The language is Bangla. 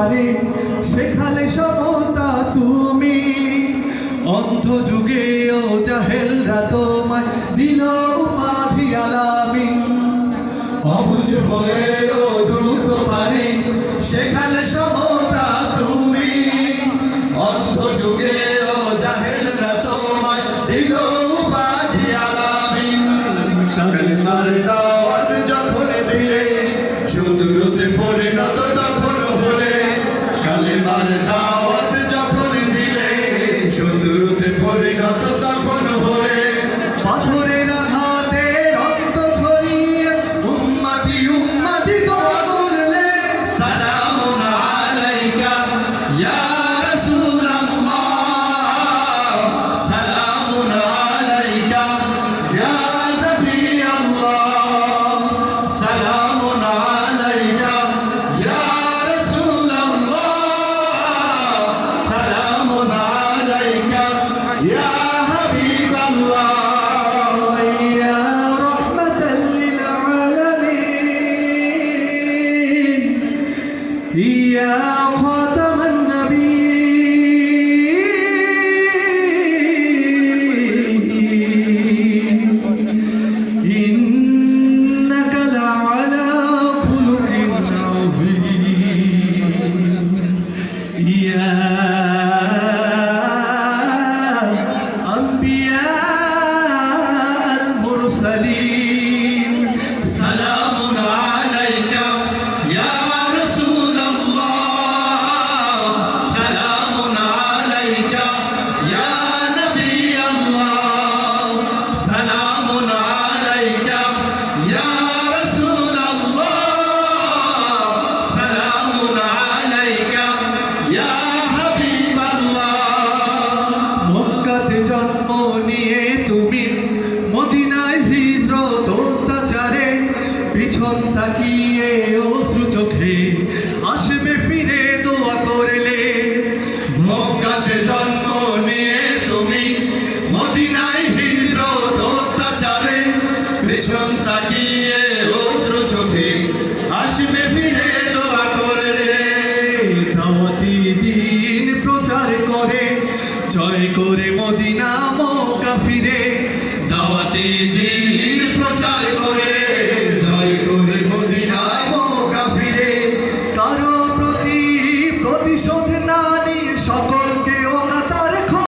পারে শেখালে সমতা তুমি। অন্ধ যুগে ও জাহেলরা তোমায় দিল উপাধি আলামিন। অবুঝ হয়ে ও দ্রুত পারে শেখালে সমতা তুমি। অন্ধ যুগে ও জাহেলরা তোমায় দিল উপাধি আলামিন। কালিমার দাওয়াত যখন দিলে শত্রুতে পরিণত তখন হলে। কালিমার দাওয়াত যখন দিলে শত্রুতে পরিণত তখন হলে। পাথরের আঘাতে রক্ত ছড়িয়ে উম্মতি উম্মতি দোয়া করলে। সালামুন আলাইকা ইয়া রাসূলুল্লাহ, সালামুন আলাইকা ইয়া নবী আল্লাহ, সালামুন আলাইকা ইয়া রাসূলুল্লাহ, সালামুন আলাইকা ইয়া হাবিব আল্লাহ। ইয়া রাহমাতাল লিল আলামিন, ইয়া খাতামান নবিয়্যিন, ইন্নাকা লাআলা খুলুকিন আযীম। ইয়া আম্বিয়া আল মুরসালিন, সালামুন আলাইকা ইয়া রাসূলুল্লাহ, সালামুন আলাইকা ইয়া নবী আল্লাহ, সালামুন আলাইকা ইয়া রাসূলুল্লাহ, সালামুন আলাইকা ইয়া হাবিব আল্লাহ। মক্কাতে জন্ম নিয়ে তুমি মদিনায় হিজরত অত্যাচারে পিছন তাকিয়ে অশ্রু চোখে আসবে ফিরে দোয়া করলে। মক্কাতে জন্ম নিয়ে তুমি মদিনায় হিজরত অত্যাচারে পিছন তাকিয়ে অশ্রু চোখে আসবে ফিরে দোয়া করলে। দাওয়াতি দ্বীন প্রচার করে জয় করে মদিনা মক্কা ফিরে। দাওয়াতি দ্বীন প্রচার